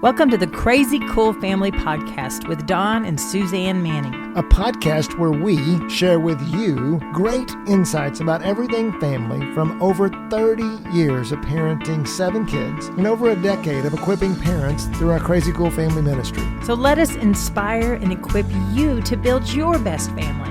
Welcome to the Crazy Cool Family Podcast with Don and Suzanne Manning. A podcast where we share with you great insights about everything family from over 30 years of parenting 7 kids and over a decade of equipping parents through our Crazy Cool Family ministry. So let us inspire and equip you to build your best family.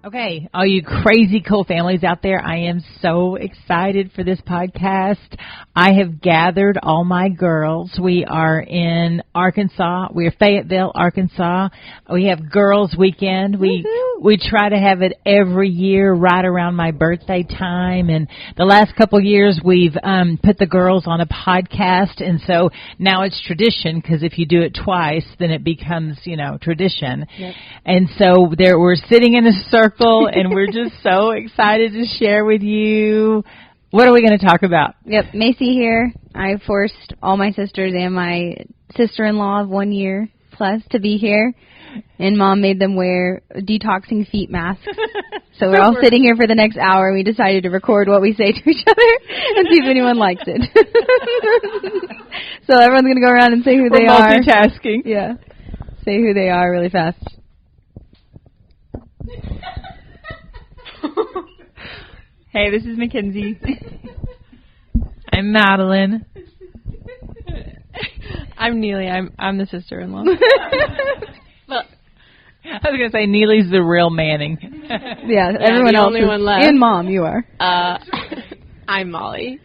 Okay, all you crazy cool families out there, I am so excited for this podcast. I have gathered all my girls. We are in Arkansas. We are Fayetteville, Arkansas. We have Girls Weekend. We try to have it every year right around my birthday time. And the last couple of years we've put the girls on a podcast. And so now it's tradition, because if you do it twice, then it becomes, tradition. Yep. And so we're sitting in a circle. And we're just so excited to share with you. What are we going to talk about? Yep, Macy here. I forced all my sisters and my sister-in-law of 1 year plus to be here. And Mom made them wear detoxing feet masks. So we're all sitting here for the next hour. And we decided to record what we say to each other and see if anyone likes it. So everyone's going to go around and say who they are. Multitasking. Yeah. Say who they are really fast. Hey, this is Mackenzie. I'm Madeline. I'm Neely. I'm the sister-in-law. Well, I was going to say Neely's the real Manning. Yeah, everyone else only is, one left. And Mom, you are. I'm Molly.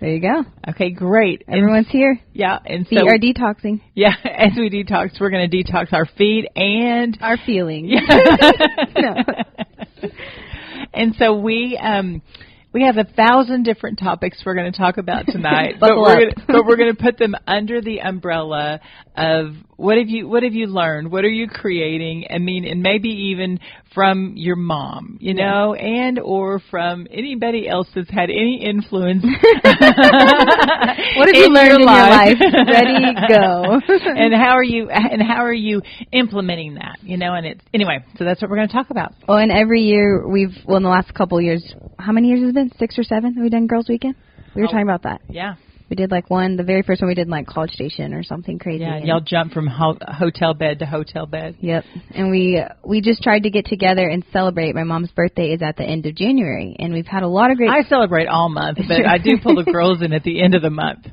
There you go. Okay, great. Everyone's here. Yeah, and Feet are detoxing. Yeah, as we detox, we're going to detox our feet and our feelings. No. And so we have 1,000 different topics we're going to talk about tonight, but we're going to put them under the umbrella of what have you learned? What are you creating? I mean, and maybe even from your mom, know, and or from anybody else that's had any influence. What have you learned in your life? Ready, go. And how are you implementing that? And it's anyway. So that's what we're going to talk about. Well, and every year in the last couple of years, how many years has it been? 6 or 7 have we done Girls Weekend? We were talking about that. Yeah. We did the very first one we did College Station or something crazy. Yeah, y'all jumped from hotel bed to hotel bed. Yep. And we just tried to get together and celebrate. My mom's birthday is at the end of January, and we've had a lot of great... I celebrate all month, but I do pull the girls in at the end of the month.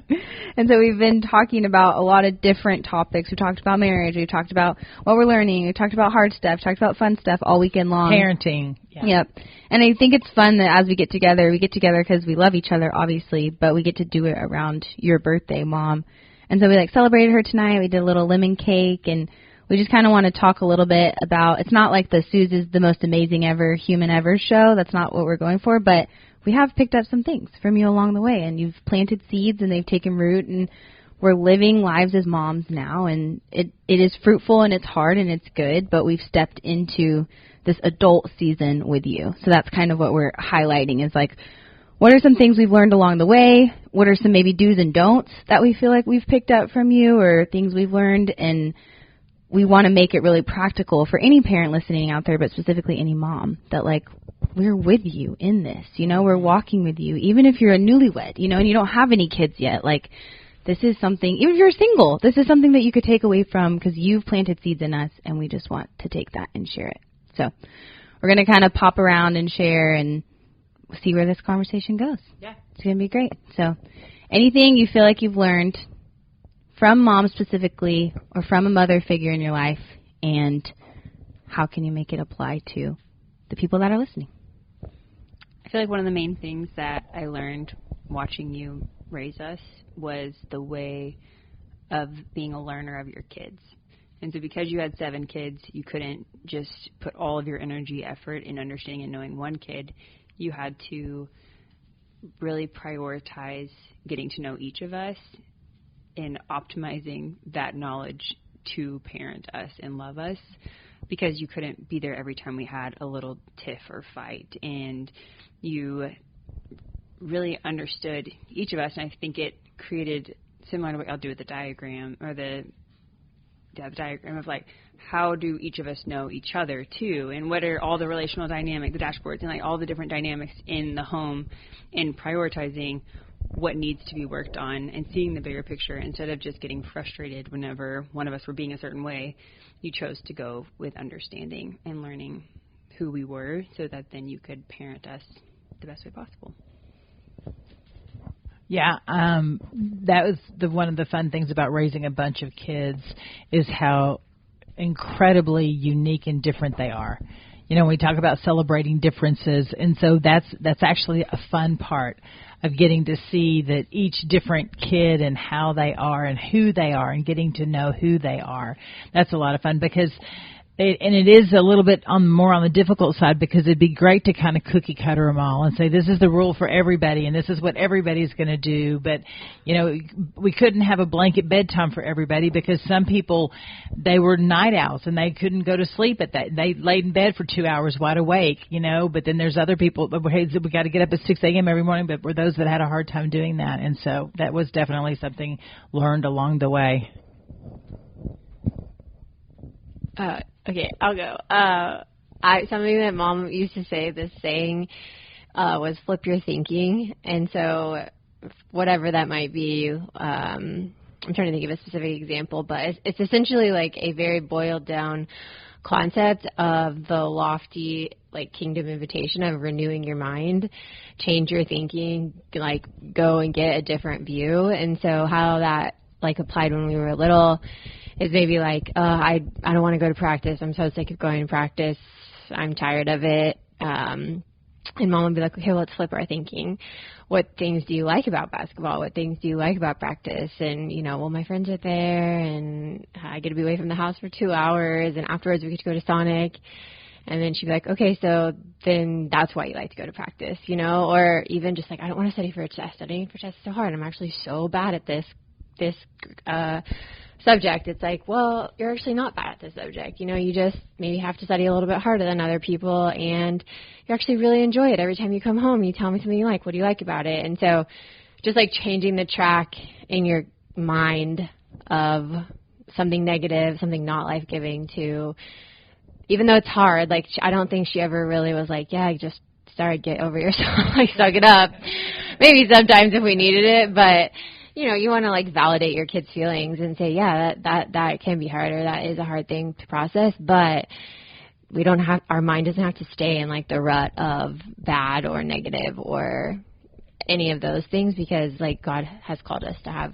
And so we've been talking about a lot of different topics. We talked about marriage. We talked about what we're learning. We talked about hard stuff. Talked about fun stuff all weekend long. Parenting. Yeah. Yep. And I think it's fun that as we get together because we love each other, obviously, but we get to do it around your birthday, Mom. And so we celebrated her tonight. We did a little lemon cake, and we just kind of want to talk a little bit about, it's not like the Suze is the most amazing ever human ever show. That's not what we're going for, but we have picked up some things from you along the way, and you've planted seeds and they've taken root, and we're living lives as moms now, and it is fruitful and it's hard and it's good, but we've stepped into this adult season with you. So that's kind of what we're highlighting is what are some things we've learned along the way? What are some maybe do's and don'ts that we feel like we've picked up from you or things we've learned? And we want to make it really practical for any parent listening out there, but specifically any mom, that we're with you in this. We're walking with you, even if you're a newlywed, and you don't have any kids yet. This is something, even if you're single, this is something that you could take away from because you've planted seeds in us, and we just want to take that and share it. So we're going to kind of pop around and share and see where this conversation goes. Yeah. It's going to be great. So anything you feel like you've learned from Mom specifically or from a mother figure in your life, and how can you make it apply to the people that are listening? I feel like one of the main things that I learned watching you raise us was the way of being a learner of your kids. And so because you had 7 kids, you couldn't just put all of your energy, effort in understanding and knowing one kid. You had to really prioritize getting to know each of us and optimizing that knowledge to parent us and love us, because you couldn't be there every time we had a little tiff or fight. And you really understood each of us, and I think it created, similar to what I'll do with the diagram, or the diagram of how do each of us know each other too, and what are all the relational dynamics, the dashboards, and all the different dynamics in the home, and prioritizing what needs to be worked on and seeing the bigger picture instead of just getting frustrated whenever one of us were being a certain way. You chose to go with understanding and learning who we were so that then you could parent us the best way possible. Yeah, that was one of the fun things about raising a bunch of kids is how incredibly unique and different they are. You know, we talk about celebrating differences, and so that's actually a fun part of getting to see that each different kid and how they are and who they are and getting to know who they are. That's a lot of fun because it is a little bit more on the difficult side because it'd be great to kind of cookie cutter them all and say this is the rule for everybody and this is what everybody's going to do. But, you know, we couldn't have a blanket bedtime for everybody because some people, they were night owls and they couldn't go to sleep at that. They laid in bed for 2 hours wide awake, you know, but then there's other people, hey, we got to get up at 6 a.m. every morning, but were those that had a hard time doing that. And so that was definitely something learned along the way. Okay, I'll go. Something that Mom used to say, this saying, was flip your thinking. And so whatever that might be, I'm trying to think of a specific example, but it's essentially like a very boiled down concept of the lofty, like, kingdom invitation of renewing your mind, change your thinking, like, go and get a different view. And so how that, like, applied when we were little is maybe like, I don't want to go to practice. I'm so sick of going to practice. I'm tired of it. And Mom would be like, okay, well, let's flip our thinking. What things do you like about basketball? What things do you like about practice? And, you know, well, my friends are there, and I get to be away from the house for 2 hours, and afterwards we get to go to Sonic. And then she'd be like, okay, so then that's why you like to go to practice, you know? Or even just like, I don't want to study for a test. Studying for tests is so hard. I'm actually so bad at this subject. It's like, well, you're actually not bad at this subject. You know, you just maybe have to study a little bit harder than other people, and you actually really enjoy it. Every time you come home, you tell me something you like. What do you like about it? And so just like changing the track in your mind of something negative, something not life-giving to, even though it's hard, like, I don't think she ever really was like, yeah, just start, get over yourself, like, suck it up. Maybe sometimes if we needed it, but you know, you want to, like, validate your kids' feelings and say, yeah, that can be hard, or that is a hard thing to process, but we don't have, our mind doesn't have to stay in, like, the rut of bad or negative or any of those things, because, like, God has called us to have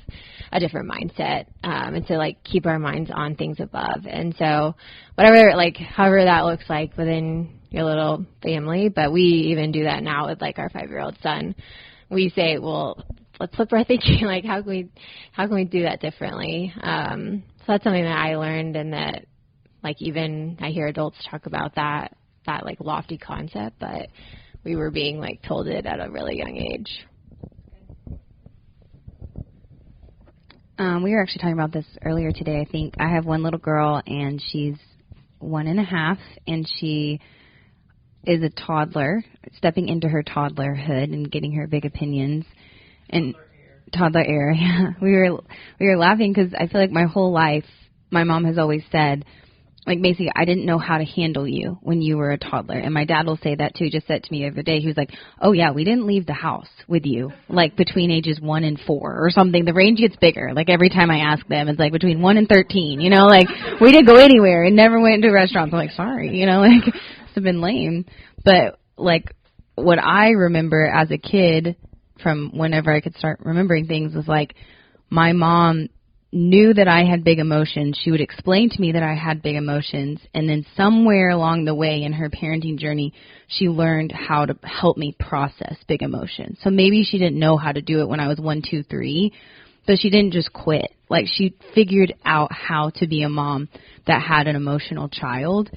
a different mindset, and to, like, keep our minds on things above. And so whatever, like, however that looks like within your little family, but we even do that now with, like, our 5-year-old son. We say, well, let's flip our thinking, like, how can we do that differently? So that's something that I learned, and that, like, even I hear adults talk about that like lofty concept, but we were being, like, told it at a really young age. We were actually talking about this earlier today. I think I have one little girl, and she's 1.5, and she is a toddler, stepping into her toddlerhood and getting her big opinions. And toddler era, yeah. We were laughing because I feel like my whole life, my mom has always said, like, basically, I didn't know how to handle you when you were a toddler. And my dad will say that, too. He just said to me the other day, he was like, oh, yeah, we didn't leave the house with you, like, between ages 1 and 4 or something. The range gets bigger. Like, every time I ask them, it's like between 1 and 13, you know, like, we didn't go anywhere and never went to restaurants. I'm like, sorry, you know, like, it's been lame. But, like, what I remember as a kid from whenever I could start remembering things was, like, my mom knew that I had big emotions. She would explain to me that I had big emotions, and then somewhere along the way in her parenting journey, she learned how to help me process big emotions. So maybe she didn't know how to do it when I was 1, 2, 3, but she didn't just quit. Like, she figured out how to be a mom that had an emotional child.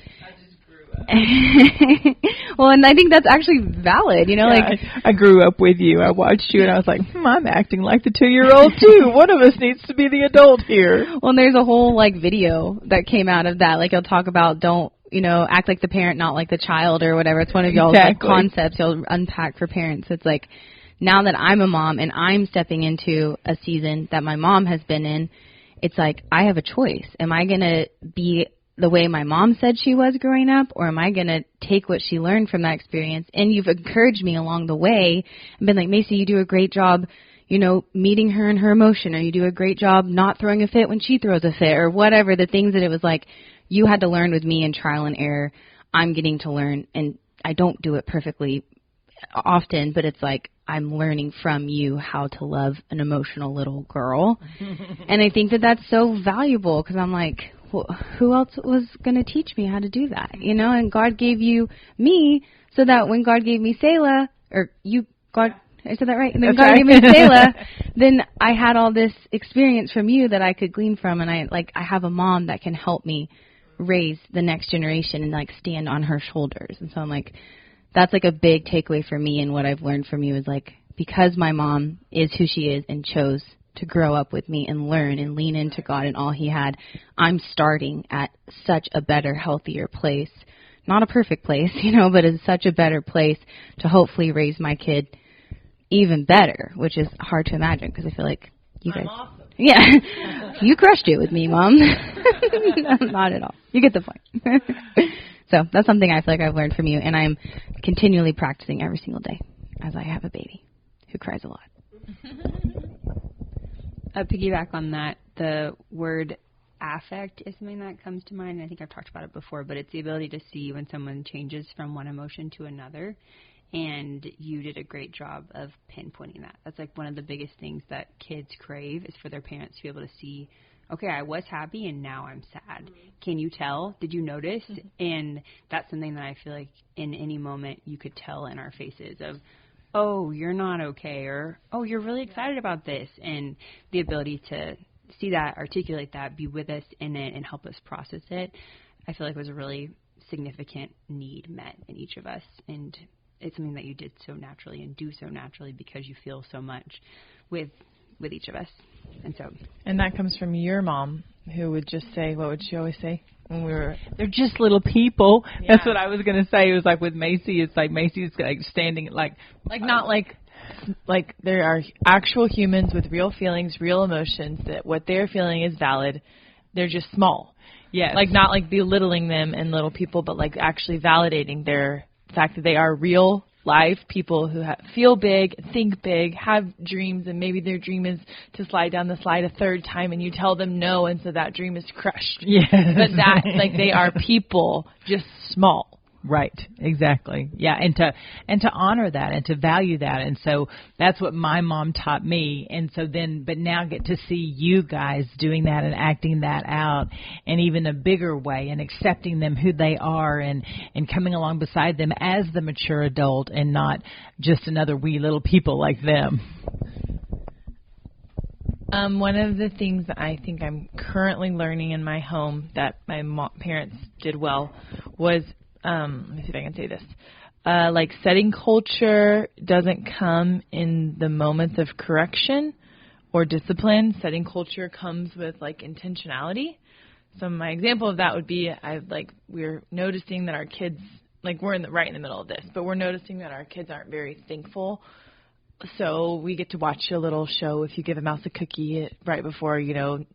Well, and I think that's actually valid, you know, yeah, like I grew up with you. I watched you, and I was like, I'm acting like the 2-year-old too. One of us needs to be the adult here. Well, and there's a whole, like, video that came out of that. Like, he'll talk about don't, you know, act like the parent, not like the child, or whatever. It's one of y'all's like concepts you'll unpack for parents. It's like, now that I'm a mom and I'm stepping into a season that my mom has been in, it's like, I have a choice. Am I going to be the way my mom said she was growing up, or am I going to take what she learned from that experience? And you've encouraged me along the way and been like, Macy, you do a great job, meeting her in her emotion, or you do a great job not throwing a fit when she throws a fit, or whatever, the things that it was like you had to learn with me in trial and error. I'm getting to learn, and I don't do it perfectly often, but it's like I'm learning from you how to love an emotional little girl. And I think that that's so valuable, because I'm like, well, who else was going to teach me how to do that? And God gave you me so that when God gave me Selah, I said that right? And then God gave me Selah, then I had all this experience from you that I could glean from, and I have a mom that can help me raise the next generation and like stand on her shoulders. And so I'm like, that's like a big takeaway for me, and what I've learned from you is like, because my mom is who she is and chose to grow up with me and learn and lean into God and all he had, I'm starting at such a better, healthier place. Not a perfect place, but it's such a better place to hopefully raise my kid even better, which is hard to imagine, because I feel like you guys... Awesome. Yeah. You crushed it with me, Mom. No, not at all. You get the point. So that's something I feel like I've learned from you, and I'm continually practicing every single day as I have a baby who cries a lot. Piggyback on that, the word affect is something that comes to mind. I think I've talked about it before, but it's the ability to see when someone changes from one emotion to another. And you did a great job of pinpointing that. That's like one of the biggest things that kids crave, is for their parents to be able to see, okay, I was happy and now I'm sad. Mm-hmm. Can you tell? Did you notice? Mm-hmm. And that's something that I feel like in any moment you could tell in our faces of, oh, you're not okay, or, oh, you're really excited about this. And the ability to see that, articulate that, be with us in it, and help us process it, I feel like was a really significant need met in each of us. And it's something that you did so naturally and do so naturally because you feel so much with each of us. And that comes from your mom, who would just say, what would she always say when we were... They're just little people. Yeah. That's what I was going to say. It was like with Macy, it's like Macy's like standing not like there are actual humans with real feelings, real emotions, that what they're feeling is valid. They're just small. Yes. Like not like belittling them and little people, but like actually validating their fact that they are real live people who feel big, think big, have dreams, and maybe their dream is to slide down the slide a third time, and you tell them no, and so that dream is crushed. Yes. But that, like, they are people, just small. Right, exactly. Yeah, and to honor that and to value that. And so that's what my mom taught me. And so then, but now get to see you guys doing that and acting that out in even a bigger way, and accepting them who they are, and coming along beside them as the mature adult and not just another wee little people like them. One of the things that I think I'm currently learning in my home that my parents did well was, let me see if I can say this. Like, setting culture doesn't come in the moments of correction or discipline. Setting culture comes with, like, intentionality. So my example of that would be, we're noticing that our kids, like, we're right in the middle of this, but we're noticing that our kids aren't very thankful. So we get to watch a little show. If you give a mouse a cookie right before,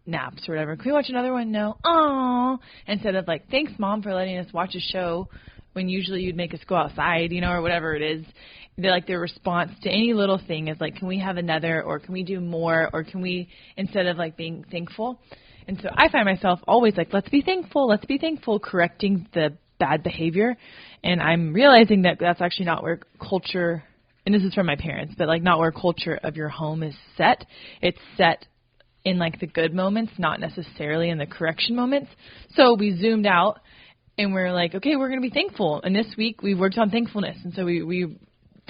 naps or whatever. Can we watch another one? No. Aww. Instead of like, thanks, Mom, for letting us watch a show when usually you'd make us go outside, or whatever it is. Their response to any little thing is like, can we have another, or can we do more, or can we, instead of like being thankful. And so I find myself always like, let's be thankful, correcting the bad behavior. And I'm realizing that that's actually not where culture, and this is from my parents, but like not where culture of your home is set. It's set in like the good moments, not necessarily in the correction moments. So we zoomed out and we're like, okay, we're going to be thankful. And this week we worked on thankfulness. And so we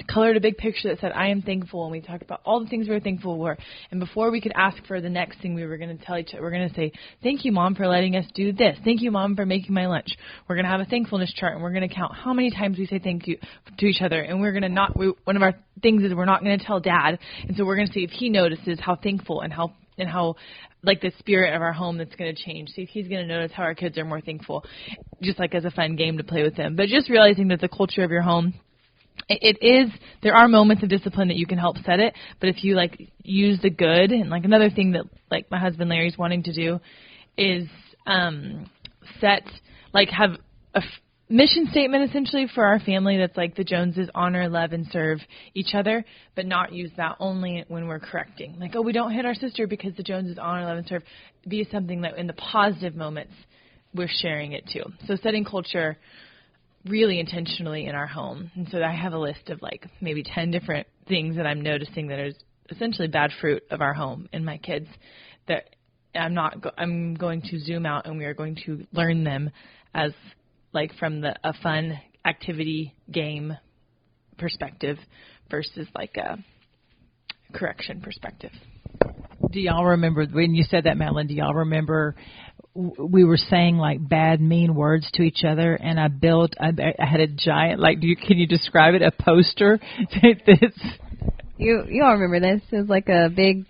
colored a big picture that said, I am thankful. And we talked about all the things we were thankful for. And before we could ask for the next thing, we were going to tell each other, we're going to say, thank you, Mom, for letting us do this. Thank you, Mom, for making my lunch. We're going to have a thankfulness chart, and we're going to count how many times we say thank you to each other. And we're going to one of our things is we're not going to tell Dad. And so we're going to see if he notices how thankful and how like the spirit of our home that's going to change. See if he's going to notice how our kids are more thankful, just like as a fun game to play with them. But just realizing that the culture of your home, there are moments of discipline that you can help set it, but if you like use the good, and like another thing that like my husband Larry's wanting to do is mission statement essentially for our family that's like the Joneses honor, love, and serve each other, but not use that only when we're correcting. Like, oh, we don't hit our sister because the Joneses honor, love, and serve. Be something that in the positive moments we're sharing it too. So setting culture really intentionally in our home. And so I have a list of like maybe 10 different things that I'm noticing that are essentially bad fruit of our home and my kids that I'm going to zoom out and we are going to learn them as like from a fun activity game perspective versus like a correction perspective. Do y'all remember when you said that, Madeline? Do y'all remember we were saying like bad, mean words to each other, and I had a giant can you describe it? A poster. You all remember this? It was like a big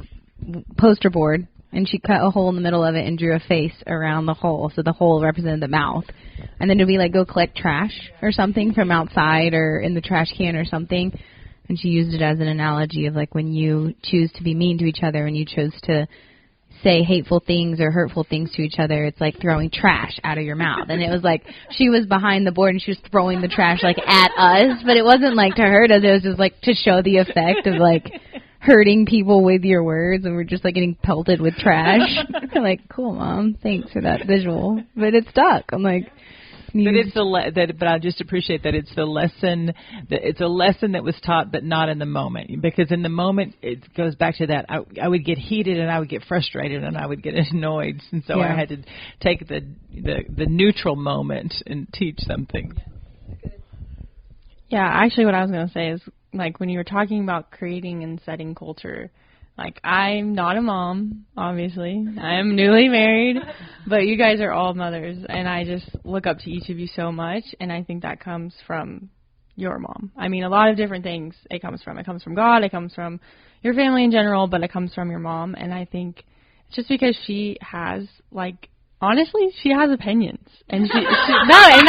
poster board, and she cut a hole in the middle of it and drew a face around the hole, so the hole represented the mouth. And then we like go collect trash or something from outside or in the trash can or something. And she used it as an analogy of like when you choose to be mean to each other, when you chose to say hateful things or hurtful things to each other, it's like throwing trash out of your mouth. And it was like she was behind the board and she was throwing the trash like at us, but it wasn't like to hurt us. It was just like to show the effect of like hurting people with your words, and we're just like getting pelted with trash. I'm like, cool, Mom, thanks for that visual, but it stuck. I'm like. But I just appreciate that it's the lesson. It's a lesson that was taught, but not in the moment. Because in the moment, it goes back to that. I would get heated and I would get frustrated and I would get annoyed, and so I had to take the neutral moment and teach something. Yeah, actually, what I was going to say is like when you were talking about creating and setting culture. Like, I'm not a mom, obviously. I am newly married, but you guys are all mothers, and I just look up to each of you so much, and I think that comes from your mom. I mean, a lot of different things it comes from. It comes from God, it comes from your family in general, but it comes from your mom, and I think it's just because she has, like, honestly, she has opinions, and and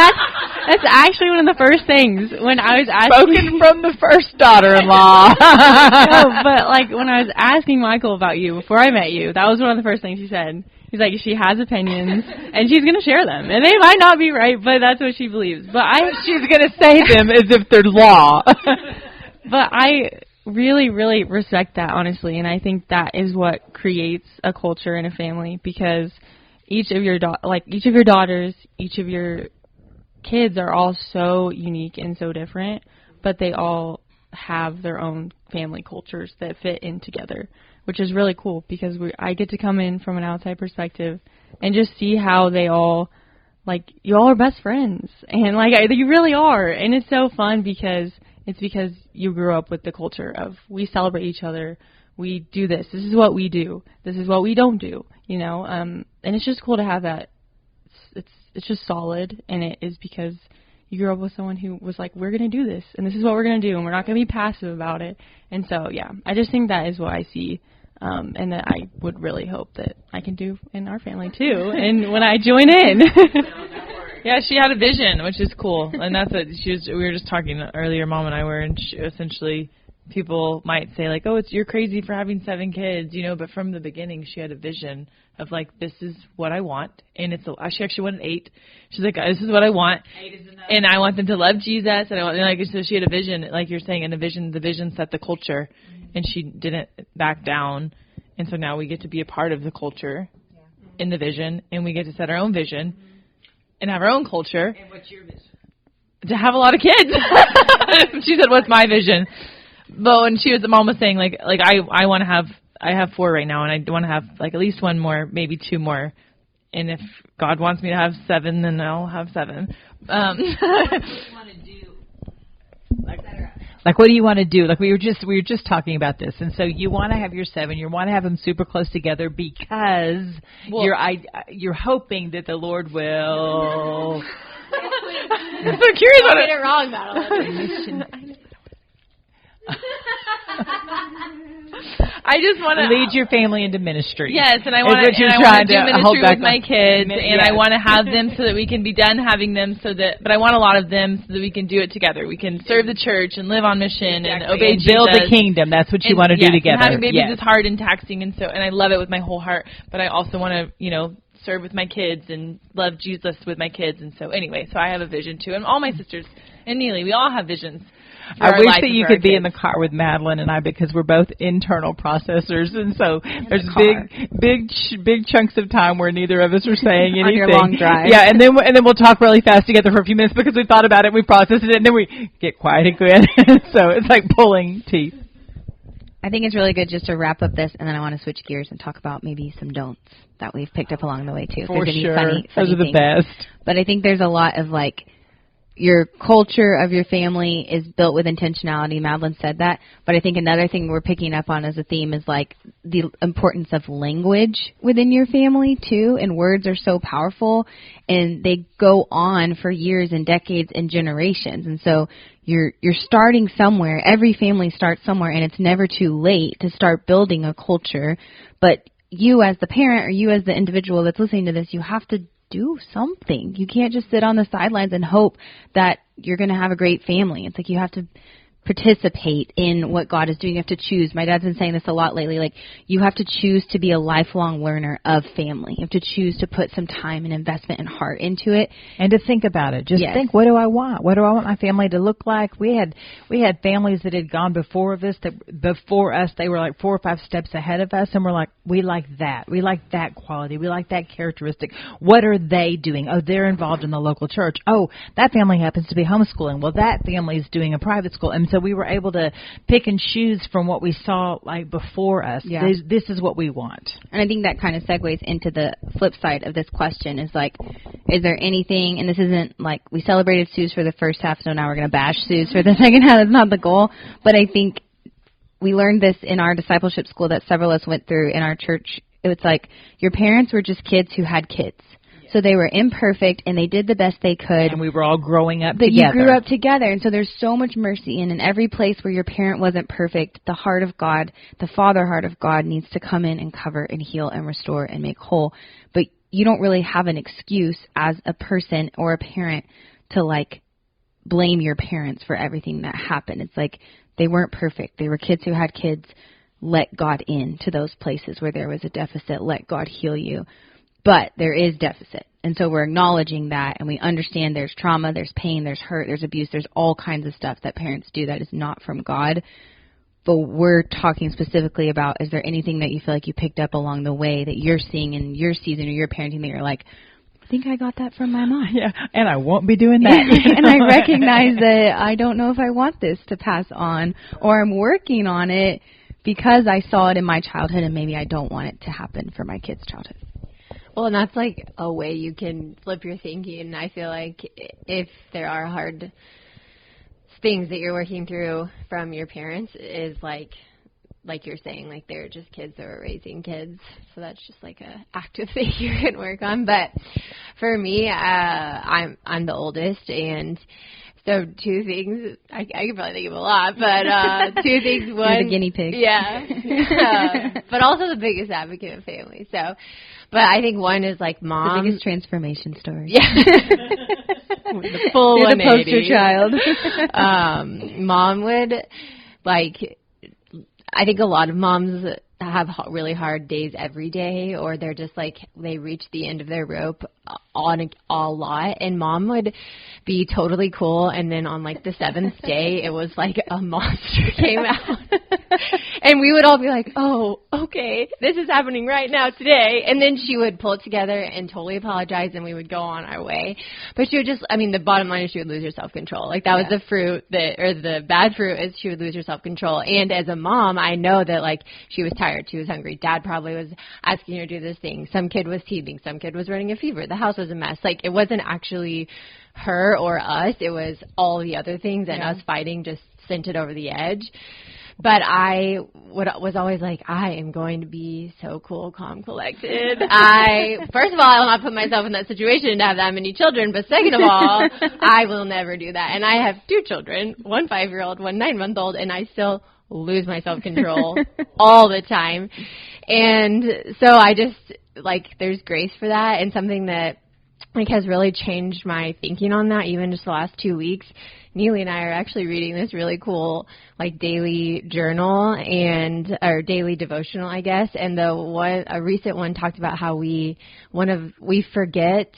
that's actually one of the first things when I was asking. Spoken from the first daughter-in-law. No, but like when I was asking Michael about you before I met you, that was one of the first things he said. He's like, she has opinions, and she's going to share them, and they might not be right, but that's what she believes. But she's going to say them as if they're law. But I really, really respect that, honestly, and I think that is what creates a culture in a family, because each of your daughters, each of your kids are all so unique and so different, but they all have their own family cultures that fit in together, which is really cool because I get to come in from an outside perspective and just see how they all, like, you all are best friends, and like you really are, and it's so fun because you grew up with the culture of we celebrate each other, we do this is what we do, this is what we don't do, you know, and it's just cool to have that. It's just solid, and it is because you grew up with someone who was like, we're going to do this, and this is what we're going to do, and we're not going to be passive about it. And so, yeah, I just think that is what I see, and that I would really hope that I can do in our family, too, and when I join in. Yeah, she had a vision, which is cool, and that's what we were just talking earlier, Mom and I were, and essentially people might say, like, oh, you're crazy for having 7 kids, you know, but from the beginning she had a vision of, like, this is what I want, and she actually wanted 8. She's like, this is what I want, 8 is enough. And I want them to love Jesus, and so she had a vision, like you're saying, and the vision set the culture, and she didn't back down, and so now we get to be a part of the culture in the vision, and we get to set our own vision and have our own culture. And what's your vision? To have a lot of kids. She said, what's my vision? But when Mom was saying, like I have 4 right now, and I want to have like at least 1 more, maybe 2 more. And if God wants me to have 7, then I'll have 7. What do you want to do? Like, what do you want to do? Like, we were just talking about this, and so you want to have your 7. You want to have them super close together because you're hoping that the Lord will. I'm so curious about it. Get it wrong, Madeline. I just want to lead your family into ministry. Yes, and I want to do ministry with my kids, and I want to have them so that we can be done having them. But I want a lot of them so that we can do it together. We can serve the church and live on mission and obey Jesus. Build the kingdom. That's what you want to do together. And having babies is hard and taxing, and I love it with my whole heart. But I also want to, serve with my kids and love Jesus with my kids. And so anyway, so I have a vision too. And all my sisters and Neely, we all have visions. I wish that you could be in the car with Madeline and I, because we're both internal processors, and so there's big chunks of time where neither of us are saying anything. On your long drive. Yeah, and then we'll talk really fast together for a few minutes because we've thought about it, we processed it, and then we get quiet again. So it's like pulling teeth. I think it's really good just to wrap up this, and then I want to switch gears and talk about maybe some don'ts that we've picked up along the way too. For if there's sure, any funny those are the things. best. But I think there's a lot of like, your culture of your family is built with intentionality. Madeline said that. But I think another thing we're picking up on as a theme is like the importance of language within your family too. And words are so powerful, and they go on for years and decades and generations. And so you're starting somewhere. Every family starts somewhere, and it's never too late to start building a culture. But you as the parent, or you as the individual that's listening to this, you have to do something. You can't just sit on the sidelines and hope that you're going to have a great family. It's like you have to participate in what God is doing. You have to choose. My dad's been saying this a lot lately. Like, you have to choose to be a lifelong learner of family. You have to choose to put some time and investment and heart into it. And to think about it. Just think, what do I want? What do I want my family to look like? We had families that had gone before us, they were like 4 or 5 steps ahead of us, and we're like, we like that. We like that quality. We like that characteristic. What are they doing? Oh, they're involved in the local church. Oh, that family happens to be homeschooling. Well, that family is doing a private school. And so we were able to pick and choose from what we saw like before us. Yeah. This is what we want. And I think that kind of segues into the flip side of this question is like, is there anything, and this isn't like we celebrated Sue's for the first half, so now we're going to bash Sue's for the second half. That's not the goal. But I think we learned this in our discipleship school that several of us went through in our church. It's like your parents were just kids who had kids. So they were imperfect, and they did the best they could. And we were all growing up but together. But you grew up together, and so there's so much mercy. And in every place where your parent wasn't perfect, the heart of God, the Father heart of God needs to come in and cover and heal and restore and make whole. But you don't really have an excuse as a person or a parent to, like, blame your parents for everything that happened. It's like they weren't perfect. They were kids who had kids. Let God in to those places where there was a deficit. Let God heal you. But there is deficit. And so we're acknowledging that, and we understand there's trauma, there's pain, there's hurt, there's abuse, there's all kinds of stuff that parents do that is not from God. But we're talking specifically about, is there anything that you feel like you picked up along the way that you're seeing in your season or your parenting that you're like, I think I got that from my mom. Yeah, and I won't be doing that. And I recognize that I don't know if I want this to pass on, or I'm working on it because I saw it in my childhood, and maybe I don't want it to happen for my kids' childhood. Well, and that's like a way you can flip your thinking. And I feel like if there are hard things that you're working through from your parents, is like you're saying, like they're just kids that were raising kids. So that's just like a active thing you can work on. But for me, I'm the oldest, and so 2 things. I could probably think of a lot, but 2 things. One, you're the guinea pig. Yeah. But also the biggest advocate of family. So, but I think one is like mom. The biggest transformation story. Yeah. The full you're 180. The poster child. Mom would, like, I think a lot of moms have really hard days every day, or they're just like, they reach the end of their rope on a lot, and mom would be totally cool, and then on like the 7th day it was like a monster came out. And we would all be like, oh, okay, this is happening right now today. And then she would pull it together and totally apologize, and we would go on our way. But she would just, I mean, the bottom line is she would lose her self-control. Like, that was the fruit, or the bad fruit is she would lose her self-control. And as a mom, I know that, like, she was tired. She was hungry. Dad probably was asking her to do this thing. Some kid was teething. Some kid was running a fever. The house was a mess. Like, it wasn't actually her or us. It was all the other things, and us fighting just sent it over the edge. But I was always like, I am going to be so cool, calm, collected. First of all, I will not put myself in that situation to have that many children. But second of all, I will never do that. And I have 2 children, one 5-year-old, one 9-month-old, and I still lose my self-control all the time. And so I just, like, there's grace for that, and something that has really changed my thinking on that, even just the last 2 weeks. Neely and I are actually reading this really cool, daily journal or daily devotional, I guess. And a recent one talked about how we forget,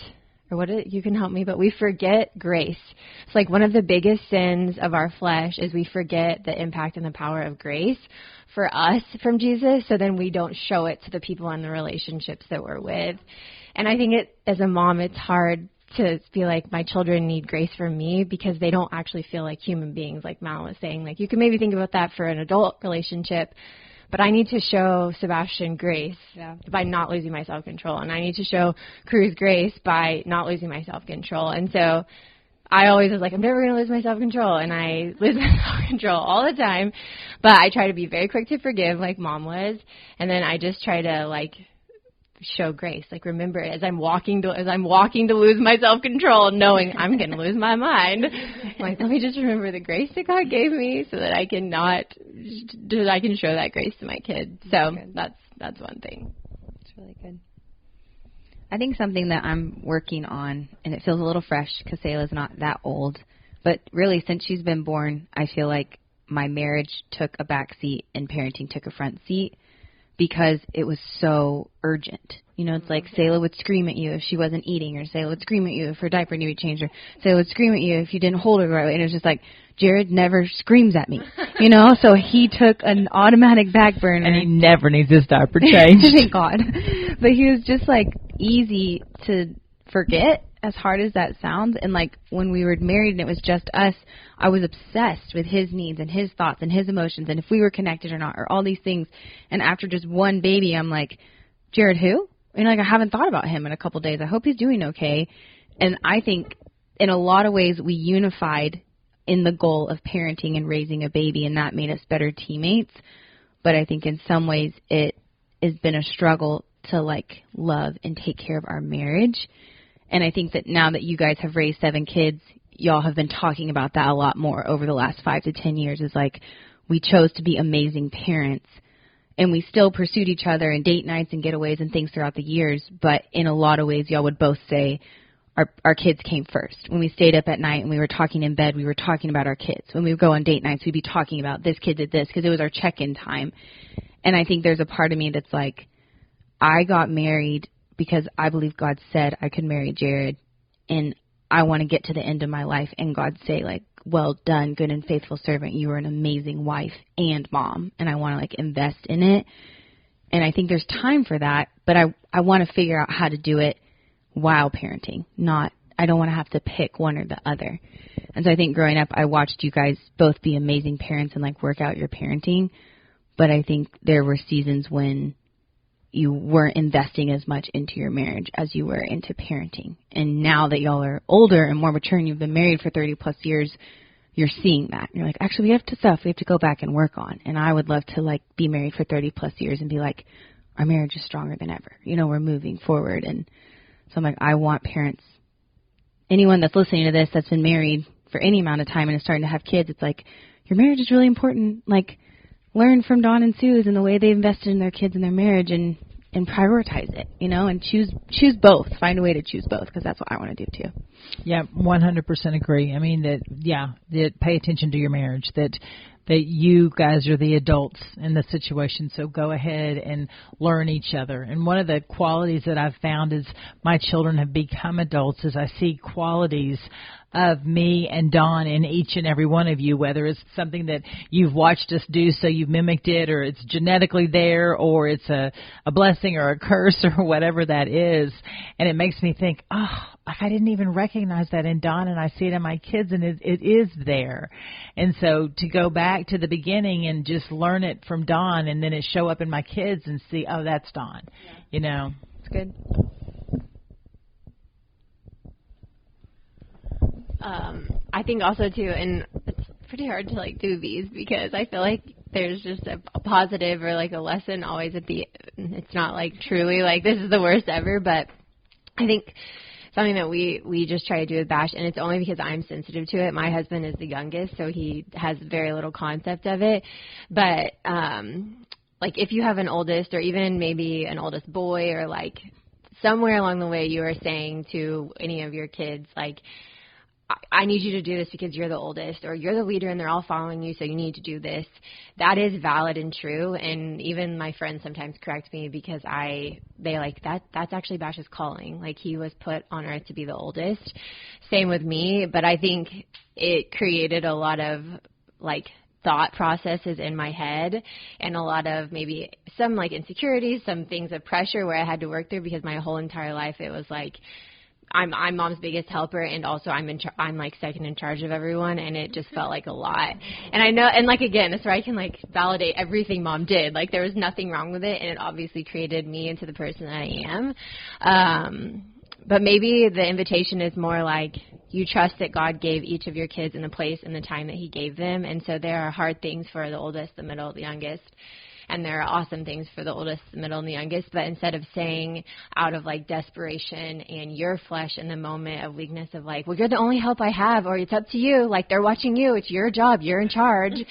you can help me, but we forget grace. It's one of the biggest sins of our flesh is we forget the impact and the power of grace for us from Jesus. So then we don't show it to the people in the relationships that we're with. And I think as a mom, it's hard to feel like my children need grace from me because they don't actually feel like human beings, like Mal was saying. You can maybe think about that for an adult relationship, but I need to show Sebastian grace by not losing my self-control. And I need to show Cruz grace by not losing my self-control. And so I always was I'm never going to lose my self-control. And I lose my self-control all the time. But I try to be very quick to forgive like Mom was. And then I just try to show grace, remember it as I'm walking to lose my self-control, knowing I'm going to lose my mind. Let me just remember the grace that God gave me so that I can show that grace to my kids. So that's one thing. It's really good. I think something that I'm working on, and it feels a little fresh because Selah's not that old, but really since she's been born, I feel like my marriage took a back seat and parenting took a front seat, because it was so urgent. It's Selah would scream at you if she wasn't eating, or Selah would scream at you if her diaper needed changed, or Selah would scream at you if you didn't hold her the right way. And it was just Jared never screams at me, so he took an automatic back burner. And he never needs his diaper changed. Thank God. But he was just easy to forget, as hard as that sounds. And when we were married and it was just us, I was obsessed with his needs and his thoughts and his emotions and if we were connected or not, or all these things. And after just one baby, I'm Jared who? And I haven't thought about him in a couple days. I hope he's doing okay. And I think in a lot of ways we unified in the goal of parenting and raising a baby, and that made us better teammates. But I think in some ways it has been a struggle to love and take care of our marriage. And I think that now that you guys have raised 7 kids, y'all have been talking about that a lot more over the last 5 to 10 years. Is we chose to be amazing parents, and we still pursued each other in date nights and getaways and things throughout the years. But in a lot of ways, y'all would both say our kids came first. When we stayed up at night and we were talking in bed, we were talking about our kids. When we would go on date nights, we'd be talking about this kid did this because it was our check-in time. And I think there's a part of me that's I got married because I believe God said I could marry Jared, and I want to get to the end of my life and God say, well done, good and faithful servant. You were an amazing wife and mom, and I want to invest in it. And I think there's time for that, but I want to figure out how to do it while parenting. I don't want to have to pick one or the other. And so I think growing up, I watched you guys both be amazing parents and work out your parenting, but I think there were seasons when you weren't investing as much into your marriage as you were into parenting. And now that y'all are older and more mature and you've been married for 30 plus years, you're seeing that. You're actually, we have stuff we have to go back and work on. And I would love to be married for 30 plus years and be our marriage is stronger than ever. We're moving forward. And so I'm I want parents, anyone that's listening to this that's been married for any amount of time and is starting to have kids, it's your marriage is really important. Learn from Dawn and Sue's and the way they invested in their kids and their marriage, and prioritize it, and choose both. Find a way to choose both, because that's what I want to do too. Yeah, 100% agree. I mean that pay attention to your marriage, that you guys are the adults in the situation, so go ahead and learn each other. And one of the qualities that I've found as my children have become adults is I see qualities of me and Dawn in each and every one of you, whether it's something that you've watched us do so you've mimicked it, or it's genetically there, or it's a blessing or a curse or whatever that is. And it makes me think, I didn't even recognize that in Dawn, and I see it in my kids, and it is there. And so to go back to the beginning and just learn it from Dawn, and then it show up in my kids and see, that's Dawn. Yeah. It's good. I think also too, and it's pretty hard to do these because I feel like there's just a positive or a lesson always at the end. It's not truly this is the worst ever, but I think something that we just try to do with Bash, and it's only because I'm sensitive to it. My husband is the youngest, so he has very little concept of it. But if you have an oldest, or even maybe an oldest boy, or somewhere along the way you were saying to any of your kids, like, I need you to do this because you're the oldest, or you're the leader and they're all following you, so you need to do this. That is valid and true. And even my friends sometimes correct me because they like, that's actually Bash's calling. Like, he was put on earth to be the oldest. Same with me. But I think it created a lot of, like, thought processes in my head and a lot of maybe some, like, insecurities, some things of pressure where I had to work through, because my whole entire life it was like, I'm mom's biggest helper, and also I'm like second in charge of everyone, and it just felt like a lot. And I know, and like, again, that's where I can like validate everything mom did. Like, there was nothing wrong with it, and it obviously created me into the person that I am. But maybe the invitation is more like, you trust that God gave each of your kids in the place and the time that he gave them. And so there are hard things for the oldest, the middle, the youngest. And there are awesome things for the oldest, the middle, and the youngest. But instead of saying out of, like, desperation and your flesh in the moment of weakness of, like, well, you're the only help I have, or it's up to you. Like, they're watching you. It's your job. You're in charge.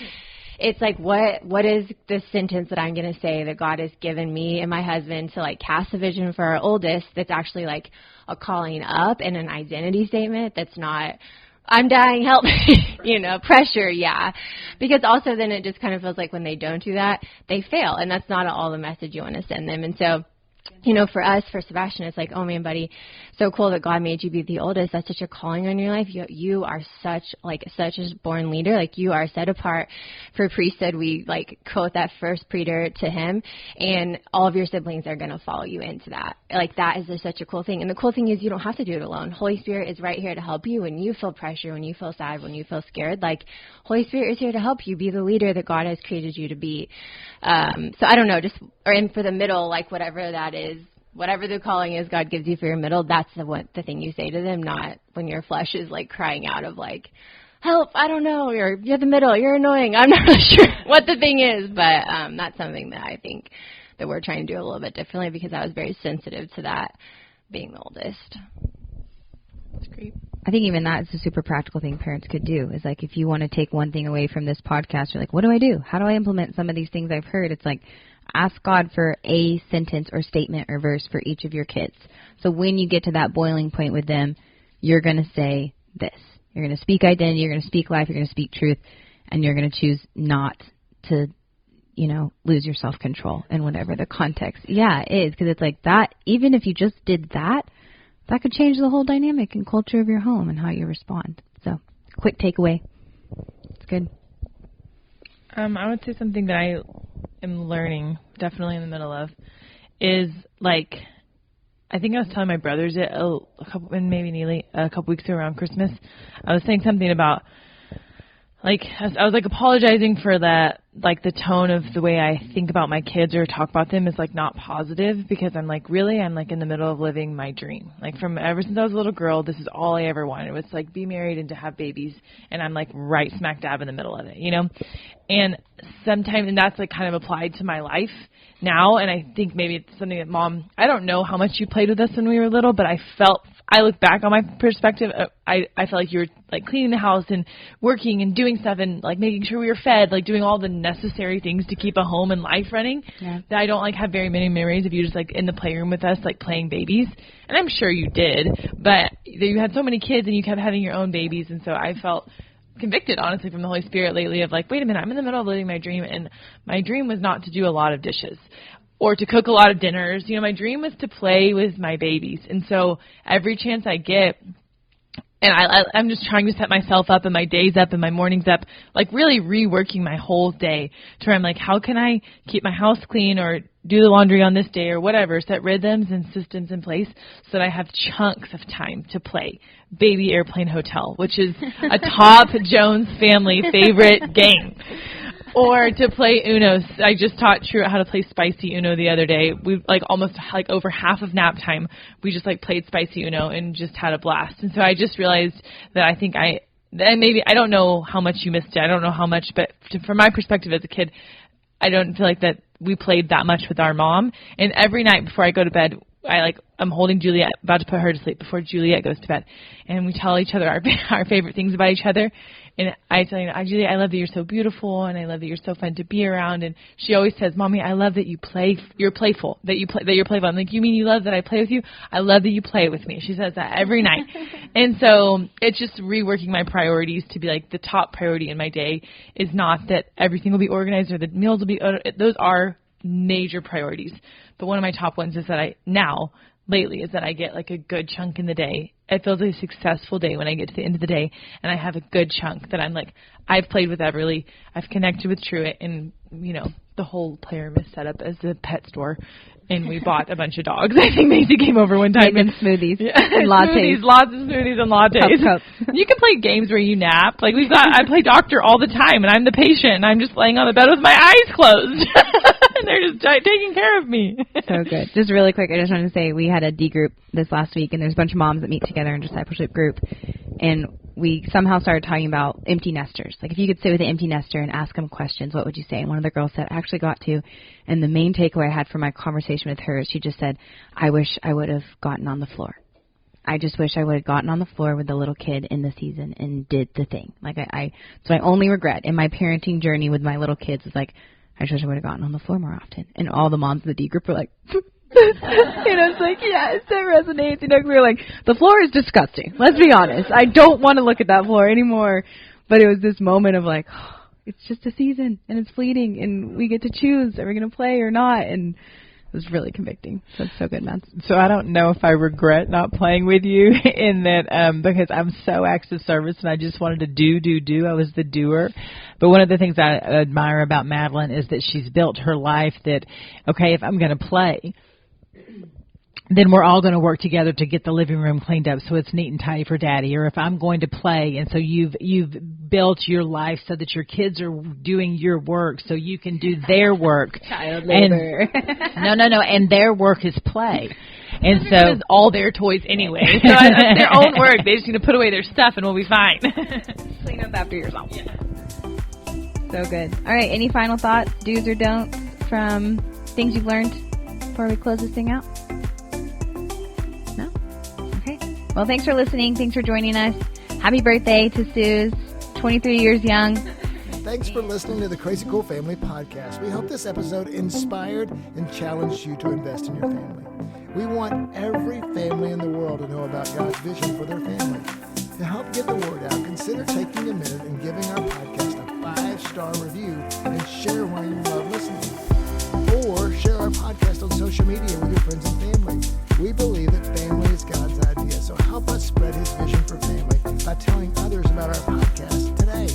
It's like, what is the sentence that I'm going to say that God has given me and my husband to, like, cast a vision for our oldest that's actually, like, a calling up and an identity statement that's not, I'm dying, help me, pressure, yeah. Because also then it just kind of feels like when they don't do that, they fail. And that's not all the message you want to send them. And so, for us, for Sebastian, it's like, oh, man, buddy, so cool that God made you be the oldest. That's such a calling on your life. You are such a born leader. Like, you are set apart for priesthood. We, like, quote that first preacher to him, and all of your siblings are going to follow you into that. Like, that is such a cool thing. And the cool thing is you don't have to do it alone. Holy Spirit is right here to help you when you feel pressure, when you feel sad, when you feel scared. Like, Holy Spirit is here to help you be the leader that God has created you to be. So I don't know, and for the middle, like, whatever that is, whatever the calling is God gives you for your middle, that's the thing you say to them, not when your flesh is, like, crying out of, like, help, I don't know, or you're the middle, you're annoying, I'm not really sure what the thing is. But that's something that I think that we're trying to do a little bit differently, because I was very sensitive to that, being the oldest. That's great. I think even that is a super practical thing parents could do, is, like, if you want to take one thing away from this podcast, you're like, what do I do? How do I implement some of these things I've heard? It's like, ask God for a sentence or statement or verse for each of your kids. So when you get to that boiling point with them, you're going to say this. You're going to speak identity, you're going to speak life, you're going to speak truth, and you're going to choose not to, lose your self-control in whatever the context. Yeah, it is, because it's like that, even if you just did that, that could change the whole dynamic and culture of your home and how you respond. So, quick takeaway. It's good. I would say something that I am learning, definitely in the middle of, is, like, I think I was telling my brothers it a couple weeks ago around Christmas. I was saying something about, like, I was like apologizing for that, like, the tone of the way I think about my kids or talk about them is, like, not positive, because I'm like, really, I'm, like, in the middle of living my dream. Like, from ever since I was a little girl, this is all I ever wanted. It was, like, be married and to have babies, and I'm, like, right smack dab in the middle of it, And sometimes, and that's, like, kind of applied to my life now, and I think maybe it's something that Mom, I don't know how much you played with us when we were little, but I look back on my perspective, I felt like you were, like, cleaning the house and working and doing stuff and, like, making sure we were fed, like, doing all the necessary things to keep a home and life running. Yeah. That I don't, like, have very many memories of you just, like, in the playroom with us, like, playing babies. And I'm sure you did, but you had so many kids and you kept having your own babies, and so I felt convicted, honestly, from the Holy Spirit lately of, like, wait a minute, I'm in the middle of living my dream, and my dream was not to do a lot of dishes or to cook a lot of dinners. My dream was to play with my babies. And so every chance I get, and I'm just trying to set myself up and my days up and my mornings up, like, really reworking my whole day to where I'm like, how can I keep my house clean or do the laundry on this day or whatever, set rhythms and systems in place so that I have chunks of time to play Baby Airplane Hotel, which is a top Jones family favorite game. Or to play Uno. I just taught Truett how to play spicy Uno the other day. We, like, almost, like, over half of nap time, we just, like, played spicy Uno and just had a blast. And so I just realized that I think I don't know how much you missed it. I don't know how much, but from my perspective as a kid, I don't feel like that we played that much with our mom. And every night before I go to bed, I'm holding Juliet, about to put her to sleep before Juliet goes to bed. And we tell each other our favorite things about each other. And I tell you, Julie, I love that you're so beautiful, and I love that you're so fun to be around. And she always says, Mommy, I love that you play. You're playful. That you're playful. I'm like, you mean you love that I play with you? I love that you play with me. She says that every night. And so it's just reworking my priorities to be like the top priority in my day is not that everything will be organized or the meals will be. Those are major priorities. But one of my top ones is that lately is that I get like a good chunk in the day. It feels like a successful day when I get to the end of the day and I have a good chunk that I'm like, I've played with Everly, I've connected with Truett, and, the whole playroom is set up as a pet store. And we bought a bunch of dogs. I think Macy came over one time. Making smoothies and lattes. Lots of smoothies and lattes. Cups. You can play games where you nap. Like I play doctor all the time, and I'm the patient, and I'm just laying on the bed with my eyes closed. And they're just taking care of me. So good. Just really quick, I just wanted to say we had a D group this last week, and there's a bunch of moms that meet together in a discipleship group. And we somehow started talking about empty nesters. Like if you could sit with an empty nester and ask them questions, what would you say? And one of the girls said, I actually got to. And the main takeaway I had from my conversation with her is she just said, I wish I would have gotten on the floor. I just wish I would have gotten on the floor with the little kid in the season and did the thing. Like it's my only regret in my parenting journey with my little kids is like, I just wish I would have gotten on the floor more often. And all the moms in the D group were like, it's like, yes, that resonates. Because we were like, the floor is disgusting. Let's be honest. I don't want to look at that floor anymore. But it was this moment of like, oh, it's just a season and it's fleeting and we get to choose are we going to play or not. And it was really convicting. So it's so good, man. So I don't know if I regret not playing with you in that because I'm so acts of service and I just wanted to do. I was the doer. But one of the things I admire about Madeline is that she's built her life that, okay, if I'm going to play, then we're all going to work together to get the living room cleaned up so it's neat and tidy for Daddy. Or if I'm going to play, and so you've built your life so that your kids are doing your work so you can do their work. Child labor. No. And their work is play. And so it's all their toys anyway. So it's their own work. They just need to put away their stuff and we'll be fine. Clean up after yourself. Yeah. So good. All right. Any final thoughts, do's or don'ts from things you've learned before we close this thing out? No? Okay. Well, thanks for listening. Thanks for joining us. Happy birthday to Suze, 23 years young. Thanks for listening to the Crazy Cool Family Podcast. We hope this episode inspired and challenged you to invest in your family. We want every family in the world to know about God's vision for their family. To help get the word out, consider taking a minute and giving our podcast a 5-star review and share why you love listening. Or share our podcast on social media with your friends and family. We believe that family is God's idea, so help us spread His vision for family by telling others about our podcast today.